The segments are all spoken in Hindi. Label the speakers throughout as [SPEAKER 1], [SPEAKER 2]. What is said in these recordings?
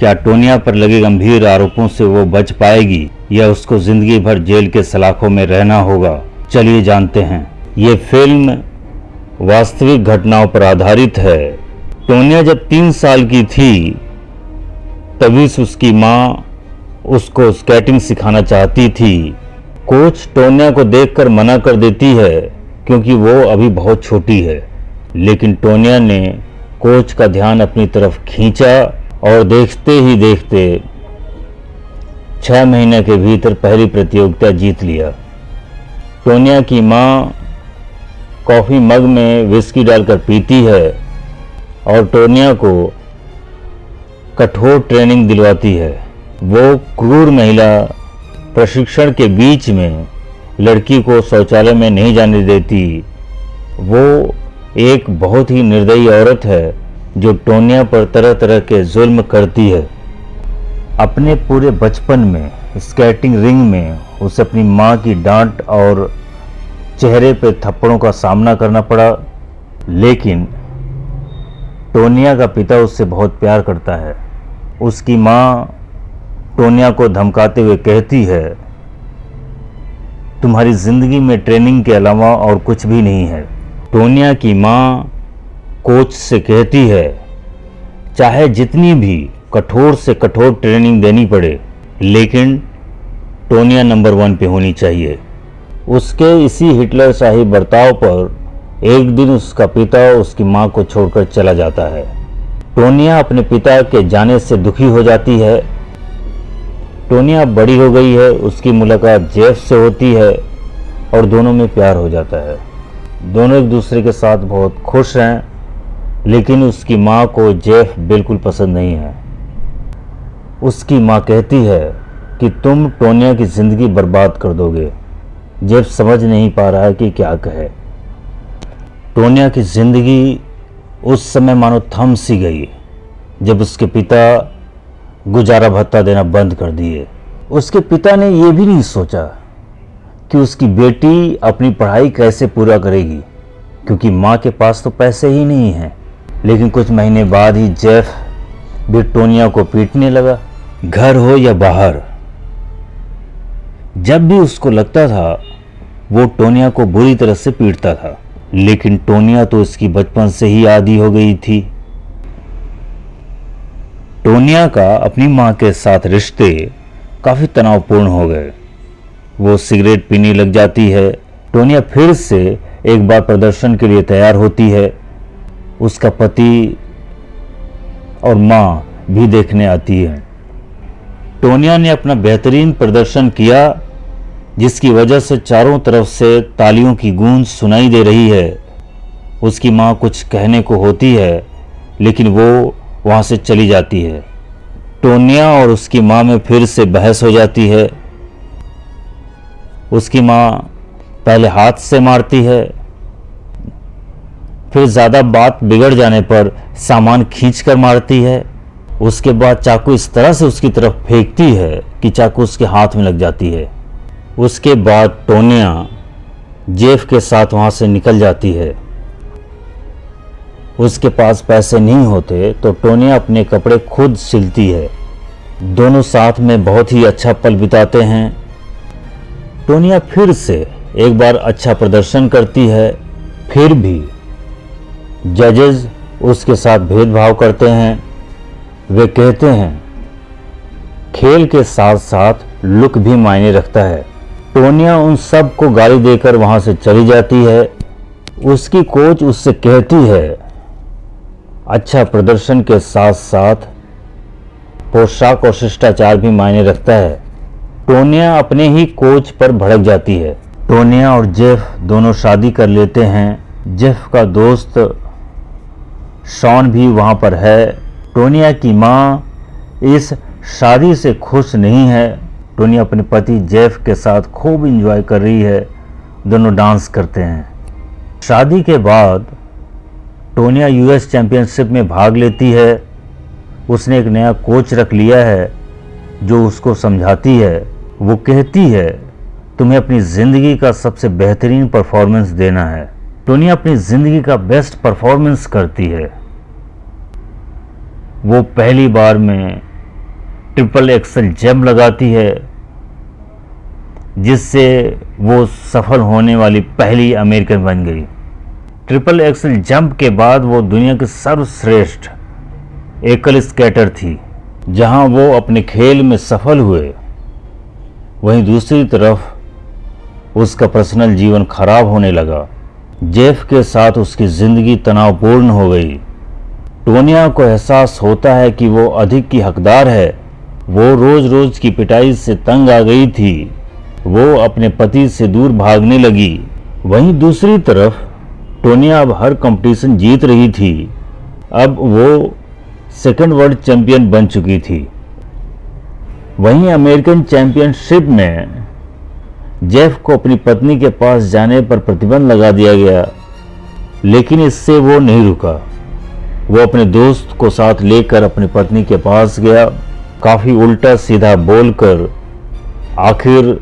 [SPEAKER 1] क्या टोनिया पर लगे गंभीर आरोपों से वो बच पाएगी या उसको जिंदगी भर जेल के सलाखों में रहना होगा? चलिए जानते हैं। ये फिल्म वास्तविक घटनाओं पर आधारित है। टोनिया जब 3 साल की थी तभी से उसकी माँ उसको स्केटिंग सिखाना चाहती थी। कोच टोनिया को देखकर मना कर देती है क्योंकि वो अभी बहुत छोटी है, लेकिन टोनिया ने कोच का ध्यान अपनी तरफ खींचा और देखते ही देखते 6 महीने के भीतर पहली प्रतियोगिता जीत लिया। टोनिया की माँ कॉफ़ी मग में विस्की डालकर पीती है और टोनिया को कठोर ट्रेनिंग दिलवाती है। वो क्रूर महिला प्रशिक्षण के बीच में लड़की को शौचालय में नहीं जाने देती। वो एक बहुत ही निर्दयी औरत है जो टोनिया पर तरह तरह के जुल्म करती है। अपने पूरे बचपन में स्केटिंग रिंग में उसे अपनी माँ की डांट और चेहरे पे थप्पड़ों का सामना करना पड़ा, लेकिन टोनिया का पिता उससे बहुत प्यार करता है। उसकी माँ टोनिया को धमकाते हुए कहती है, तुम्हारी जिंदगी में ट्रेनिंग के अलावा और कुछ भी नहीं है। टोनिया की माँ कोच से कहती है, चाहे जितनी भी कठोर से कठोर ट्रेनिंग देनी पड़े, लेकिन टोनिया नंबर 1 पे होनी चाहिए। उसके इसी हिटलर शाही बर्ताव पर एक दिन उसका पिता उसकी माँ को छोड़कर चला जाता है। टोनिया अपने पिता के जाने से दुखी हो जाती है। टोनिया बड़ी हो गई है, उसकी मुलाकात जेफ से होती है और दोनों में प्यार हो जाता है। दोनों एक दूसरे के साथ बहुत खुश हैं, लेकिन उसकी माँ को जेफ बिल्कुल पसंद नहीं है। उसकी माँ कहती है कि तुम टोनिया की ज़िंदगी बर्बाद कर दोगे। जेफ समझ नहीं पा रहा है कि क्या कहे। टोनिया की ज़िंदगी उस समय मानो थम सी गई जब उसके पिता गुजारा भत्ता देना बंद कर दिए। उसके पिता ने यह भी नहीं सोचा कि उसकी बेटी अपनी पढ़ाई कैसे पूरा करेगी, क्योंकि माँ के पास तो पैसे ही नहीं हैं। लेकिन कुछ महीने बाद ही जेफ भी टोनिया को पीटने लगा, घर हो या बाहर। जब भी उसको लगता था वो टोनिया को बुरी तरह से पीटता था, लेकिन टोनिया तो इसकी बचपन से ही आदी हो गई थी। टोनिया का अपनी माँ के साथ रिश्ते काफ़ी तनावपूर्ण हो गए। वो सिगरेट पीने लग जाती है। टोनिया फिर से एक बार प्रदर्शन के लिए तैयार होती है। उसका पति और माँ भी देखने आती है। टोनिया ने अपना बेहतरीन प्रदर्शन किया, जिसकी वजह से चारों तरफ से तालियों की गूंज सुनाई दे रही है। उसकी माँ कुछ कहने को होती है, लेकिन वो वहाँ से चली जाती है। टोनिया और उसकी माँ में फिर से बहस हो जाती है। उसकी माँ पहले हाथ से मारती है, फिर ज़्यादा बात बिगड़ जाने पर सामान खींचकर मारती है। उसके बाद चाकू इस तरह से उसकी तरफ फेंकती है कि चाकू उसके हाथ में लग जाती है। उसके बाद टोनिया जेफ के साथ वहाँ से निकल जाती है। उसके पास पैसे नहीं होते तो टोनिया अपने कपड़े खुद सिलती है। दोनों साथ में बहुत ही अच्छा पल बिताते हैं। टोनिया फिर से एक बार अच्छा प्रदर्शन करती है, फिर भी जजेस उसके साथ भेदभाव करते हैं। वे कहते हैं खेल के साथ साथ लुक भी मायने रखता है। टोनिया उन सब को गाली देकर वहाँ से चली जाती है। उसकी कोच उससे कहती है, अच्छा प्रदर्शन के साथ साथ पोशाक और शिष्टाचार भी मायने रखता है। टोनिया अपने ही कोच पर भड़क जाती है। टोनिया और जेफ दोनों शादी कर लेते हैं। जेफ का दोस्त शॉन भी वहाँ पर है। टोनिया की माँ इस शादी से खुश नहीं है। टोनिया अपने पति जेफ के साथ खूब एंजॉय कर रही है। दोनों डांस करते हैं। शादी के बाद टोनिया यूएस चैंपियनशिप में भाग लेती है। उसने एक नया कोच रख लिया है जो उसको समझाती है। वो कहती है तुम्हें अपनी ज़िंदगी का सबसे बेहतरीन परफॉर्मेंस देना है। टोनिया अपनी ज़िंदगी का बेस्ट परफॉर्मेंस करती है। वो पहली बार में ट्रिपल एक्सल जंप लगाती है, जिससे वो सफल होने वाली पहली अमेरिकन बन गई। ट्रिपल एक्सल जंप के बाद वो दुनिया की सर्वश्रेष्ठ एकल स्केटर थी। जहां वो अपने खेल में सफल हुए, वहीं दूसरी तरफ उसका पर्सनल जीवन खराब होने लगा। जेफ के साथ उसकी ज़िंदगी तनावपूर्ण हो गई। टोनिया को एहसास होता है कि वो अधिक की हकदार है। वो रोज़ रोज़ की पिटाई से तंग आ गई थी। वो अपने पति से दूर भागने लगी। वहीं दूसरी तरफ टोनिया अब हर कंपटीशन जीत रही थी। अब वो सेकंड वर्ल्ड चैंपियन बन चुकी थी। वहीं अमेरिकन चैंपियनशिप में जेफ को अपनी पत्नी के पास जाने पर प्रतिबंध लगा दिया गया, लेकिन इससे वो नहीं रुका। वो अपने दोस्त को साथ लेकर अपनी पत्नी के पास गया। काफ़ी उल्टा सीधा बोलकर आखिर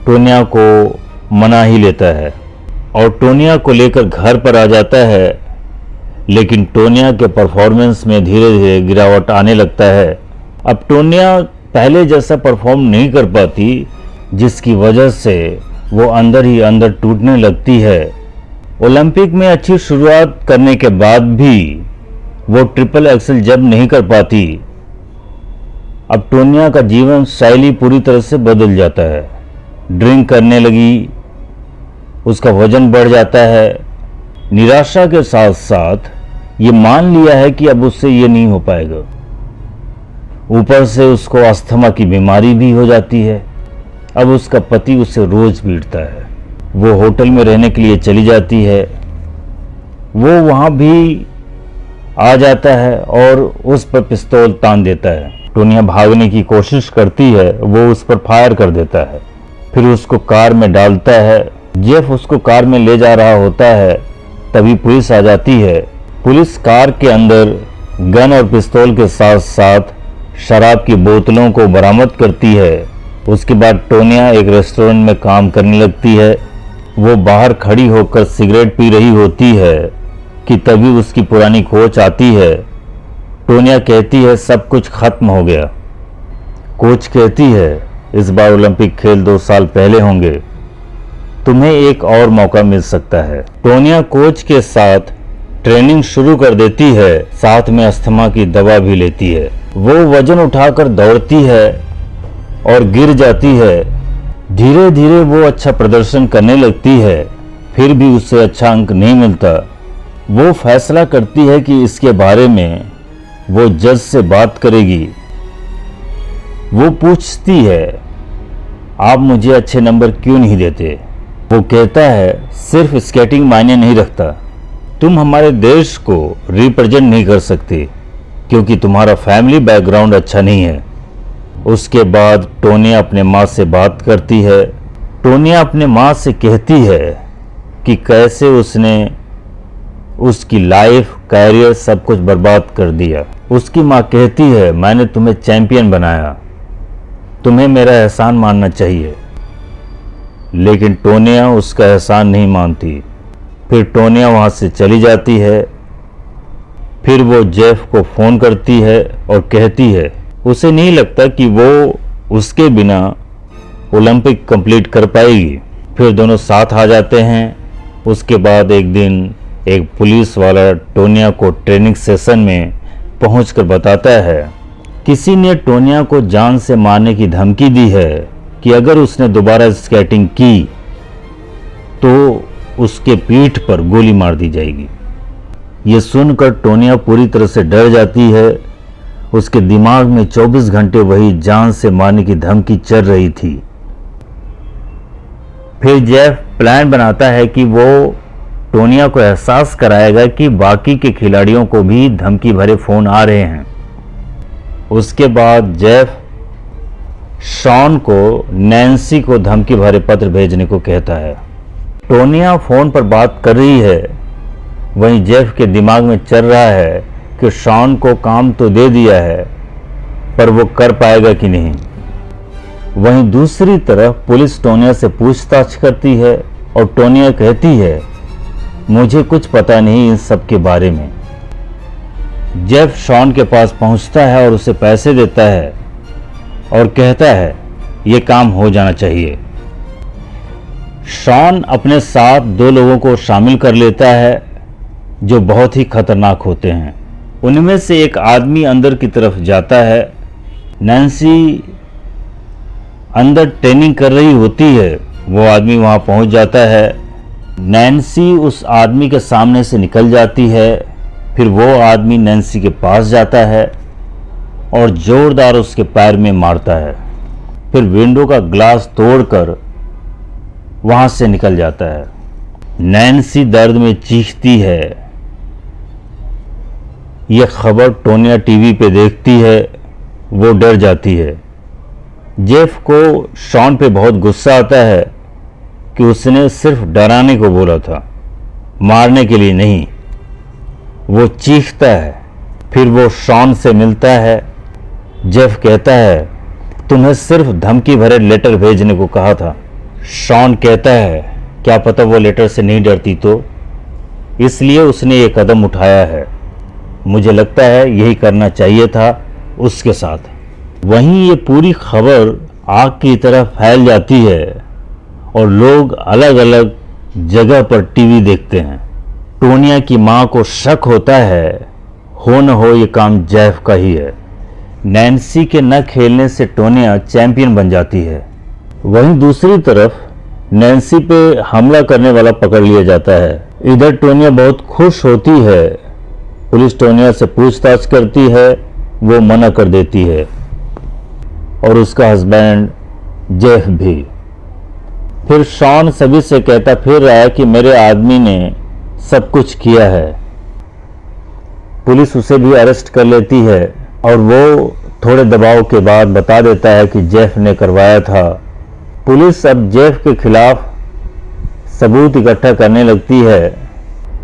[SPEAKER 1] टोनिया को मना ही लेता है और टोनिया को लेकर घर पर आ जाता है। लेकिन टोनिया के परफॉर्मेंस में धीरे धीरे गिरावट आने लगता है। अब टोनिया पहले जैसा परफॉर्म नहीं कर पाती, जिसकी वजह से वो अंदर ही अंदर टूटने लगती है। ओलंपिक में अच्छी शुरुआत करने के बाद भी वो ट्रिपल एक्सल जंप नहीं कर पाती। अब टोनिया का जीवन शैली पूरी तरह से बदल जाता है। ड्रिंक करने लगी, उसका वजन बढ़ जाता है। निराशा के साथ साथ ये मान लिया है कि अब उससे ये नहीं हो पाएगा। ऊपर से उसको अस्थमा की बीमारी भी हो जाती है। अब उसका पति उसे रोज पीटता है। वो होटल में रहने के लिए चली जाती है। वो वहाँ भी आ जाता है और उस पर पिस्तौल तान देता है। टोनिया भागने की कोशिश करती है, वो उस पर फायर कर देता है, फिर उसको कार में डालता है। जेफ उसको कार में ले जा रहा होता है, तभी पुलिस आ जाती है। पुलिस कार के अंदर गन और पिस्तौल के साथ साथ शराब की बोतलों को बरामद करती है। उसके बाद टोनिया एक रेस्टोरेंट में काम करने लगती है। वो बाहर खड़ी होकर सिगरेट पी रही होती है कि तभी उसकी पुरानी कोच आती है। टोनिया कहती है सब कुछ खत्म हो गया। कोच कहती है इस बार ओलंपिक खेल 2 साल पहले होंगे, तुम्हें एक और मौका मिल सकता है। टोनिया कोच के साथ ट्रेनिंग शुरू कर देती है, साथ में अस्थमा की दवा भी लेती है। वो वजन उठाकर दौड़ती है और गिर जाती है। धीरे धीरे वो अच्छा प्रदर्शन करने लगती है, फिर भी उससे अच्छा अंक नहीं मिलता। वो फैसला करती है कि इसके बारे में वो जज से बात करेगी। वो पूछती है आप मुझे अच्छे नंबर क्यों नहीं देते। वो कहता है सिर्फ स्केटिंग मायने नहीं रखता, तुम हमारे देश को रिप्रेजेंट नहीं कर सकते क्योंकि तुम्हारा फैमिली बैकग्राउंड अच्छा नहीं है। उसके बाद टोनिया अपने माँ से बात करती है। टोनिया अपने माँ से कहती है कि कैसे उसने उसकी लाइफ, कैरियर सब कुछ बर्बाद कर दिया। उसकी माँ कहती है मैंने तुम्हें चैंपियन बनाया, तुम्हें मेरा एहसान मानना चाहिए। लेकिन टोनिया उसका एहसान नहीं मानती। फिर टोनिया वहाँ से चली जाती है। फिर वो जेफ को फ़ोन करती है और कहती है उसे नहीं लगता कि वो उसके बिना ओलंपिक कंप्लीट कर पाएगी। फिर दोनों साथ आ जाते हैं। उसके बाद एक दिन एक पुलिस वाला टोनिया को ट्रेनिंग सेशन में पहुंचकर बताता है किसी ने टोनिया को जान से मारने की धमकी दी है कि अगर उसने दोबारा स्केटिंग की तो उसके पीठ पर गोली मार दी जाएगी। ये सुनकर टोनिया पूरी तरह से डर जाती है। उसके दिमाग में 24 घंटे वही जान से मारने की धमकी चल रही थी। फिर जेफ प्लान बनाता है कि वो टोनिया को एहसास कराएगा कि बाकी के खिलाड़ियों को भी धमकी भरे फोन आ रहे हैं। उसके बाद जेफ शॉन को नैन्सी को धमकी भरे पत्र भेजने को कहता है। टोनिया फोन पर बात कर रही है, वहीं जेफ के दिमाग में चल रहा है कि शॉन को काम तो दे दिया है पर वो कर पाएगा कि नहीं। वहीं दूसरी तरफ पुलिस टोनिया से पूछताछ करती है और टोनिया कहती है मुझे कुछ पता नहीं इन सब के बारे में। जेफ शॉन के पास पहुंचता है और उसे पैसे देता है और कहता है ये काम हो जाना चाहिए। शॉन अपने साथ 2 लोगों को शामिल कर लेता है जो बहुत ही खतरनाक होते हैं। उनमें से एक आदमी अंदर की तरफ जाता है। नैन्सी अंदर ट्रेनिंग कर रही होती है, वो आदमी वहां पहुंच जाता है। नैन्सी उस आदमी के सामने से निकल जाती है। फिर वो आदमी नैन्सी के पास जाता है और जोरदार उसके पैर में मारता है। फिर विंडो का ग्लास तोड़कर वहां से निकल जाता है। नैन्सी दर्द में चीखती है। यह खबर टोनिया टीवी पे देखती है, वो डर जाती है। जेफ को शॉन पे बहुत गुस्सा आता है कि उसने सिर्फ डराने को बोला था, मारने के लिए नहीं। वो चीखता है। फिर वो शॉन से मिलता है। जेफ कहता है तुम्हें सिर्फ धमकी भरे लेटर भेजने को कहा था। शॉन कहता है क्या पता वो लेटर से नहीं डरती तो, इसलिए उसने ये कदम उठाया है। मुझे लगता है यही करना चाहिए था उसके साथ। वहीं ये पूरी खबर आग की तरह फैल जाती है और लोग अलग अलग जगह पर टीवी देखते हैं। टोनिया की मां को शक होता है हो न हो ये काम जेफ का ही है। नैन्सी के न खेलने से टोनिया चैंपियन बन जाती है। वहीं दूसरी तरफ नैन्सी पे हमला करने वाला पकड़ लिया जाता है। इधर टोनिया बहुत खुश होती है। पुलिस टोनिया से पूछताछ करती है, वो मना कर देती है और उसका हस्बैंड जेफ भी। फिर शॉन सभी से कहता फिर रहा है कि मेरे आदमी ने सब कुछ किया है। पुलिस उसे भी अरेस्ट कर लेती है और वो थोड़े दबाव के बाद बता देता है कि जेफ ने करवाया था। पुलिस अब जेफ के खिलाफ सबूत इकट्ठा करने लगती है।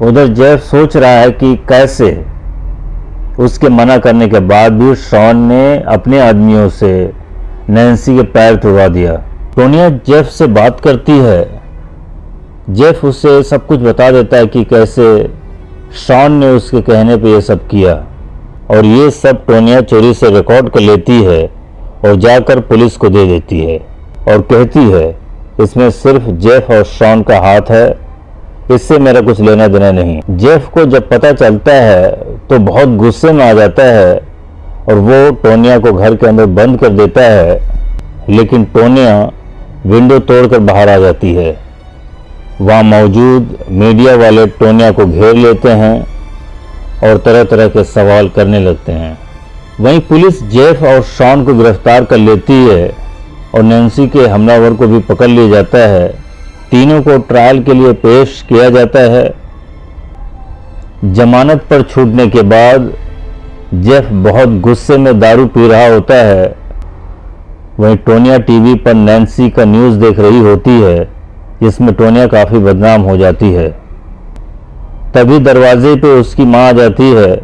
[SPEAKER 1] उधर जेफ सोच रहा है कि कैसे उसके मना करने के बाद भी शॉन ने अपने आदमियों से नैन्सी के पैर तुड़वा दिया। टोनिया जेफ से बात करती है। जेफ उसे सब कुछ बता देता है कि कैसे शॉन ने उसके कहने पे ये सब किया, और ये सब टोनिया चोरी से रिकॉर्ड कर लेती है और जाकर पुलिस को दे देती है और कहती है इसमें सिर्फ जेफ और शॉन का हाथ है, इससे मेरा कुछ लेना देना नहीं। जेफ को जब पता चलता है तो बहुत गुस्से में आ जाता है और वो टोनिया को घर के अंदर बंद कर देता है, लेकिन टोनिया विंडो तोड़कर बाहर आ जाती है। वहाँ मौजूद मीडिया वाले टोनिया को घेर लेते हैं और तरह तरह के सवाल करने लगते हैं। वहीं पुलिस जेफ और शॉन को गिरफ्तार कर लेती है और नैन्सी के हमलावर को भी पकड़ लिया जाता है। तीनों को ट्रायल के लिए पेश किया जाता है। जमानत पर छूटने के बाद जेफ बहुत गुस्से में दारू पी रहा होता है। वहीं टोनिया टीवी पर नैन्सी का न्यूज़ देख रही होती है, जिसमें टोनिया काफ़ी बदनाम हो जाती है। तभी दरवाजे पे उसकी माँ आ जाती है।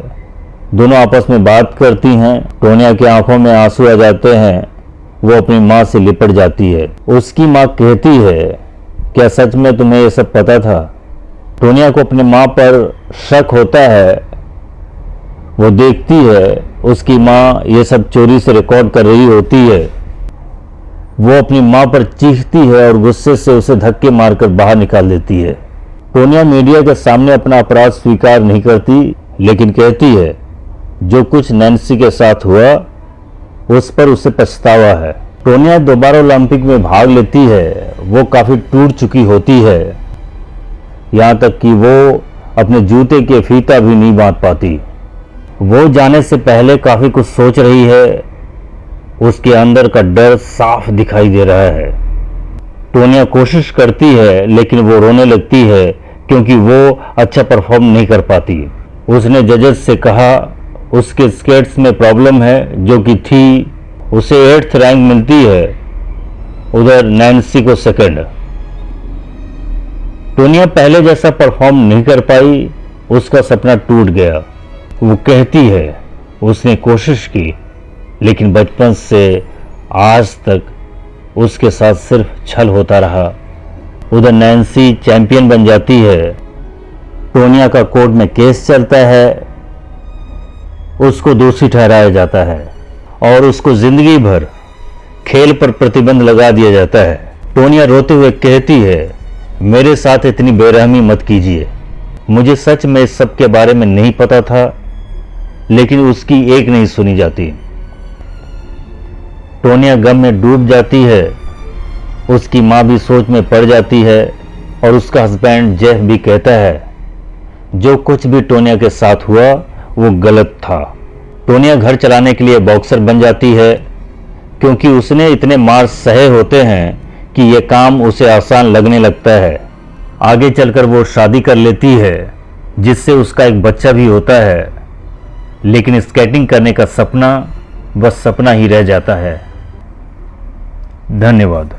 [SPEAKER 1] दोनों आपस में बात करती हैं। टोनिया की आंखों में आंसू आ जाते हैं। वो अपनी माँ से लिपट जाती है। उसकी माँ कहती है क्या सच में तुम्हें ये सब पता था? टोनिया को अपनी माँ पर शक होता है। वो देखती है उसकी माँ ये सब चोरी से रिकॉर्ड कर रही होती है। वो अपनी माँ पर चीखती है और गुस्से से उसे धक्के मारकर बाहर निकाल देती है। टोनिया मीडिया के सामने अपना अपराध स्वीकार नहीं करती, लेकिन कहती है जो कुछ नैन्सी के साथ हुआ उस पर उसे पछतावा है। टोनिया दोबारा ओलंपिक में भाग लेती है। वो काफ़ी टूट चुकी होती है, यहाँ तक कि वो अपने जूते के फीता भी नहीं बांध पाती। वो जाने से पहले काफ़ी कुछ सोच रही है। उसके अंदर का डर साफ दिखाई दे रहा है। टोनिया कोशिश करती है लेकिन वो रोने लगती है क्योंकि वो अच्छा परफॉर्म नहीं कर पाती। उसने जजेस से कहा उसके स्केट्स में प्रॉब्लम है, जो कि थी। उसे 8th रैंक मिलती है, उधर नैन्सी को 2nd। टोनिया पहले जैसा परफॉर्म नहीं कर पाई। उसका सपना टूट गया। वो कहती है उसने कोशिश की, लेकिन बचपन से आज तक उसके साथ सिर्फ छल होता रहा। उधर नैन्सी चैंपियन बन जाती है। टोनिया का कोर्ट में केस चलता है। उसको दोषी ठहराया जाता है और उसको जिंदगी भर खेल पर प्रतिबंध लगा दिया जाता है। टोनिया रोते हुए कहती है, मेरे साथ इतनी बेरहमी मत कीजिए। मुझे सच में इस सब के बारे में नहीं पता था, लेकिन उसकी एक नहीं सुनी जाती। टोनिया गम में डूब जाती है। उसकी माँ भी सोच में पड़ जाती है और उसका हस्बैंड जेफ भी कहता है, जो कुछ भी टोनिया के साथ हुआ वो गलत था। टोनिया घर चलाने के लिए बॉक्सर बन जाती है, क्योंकि उसने इतने मार सहे होते हैं कि यह काम उसे आसान लगने लगता है। आगे चलकर वो शादी कर लेती है, जिससे उसका एक बच्चा भी होता है, लेकिन स्केटिंग करने का सपना बस सपना ही रह जाता है। धन्यवाद।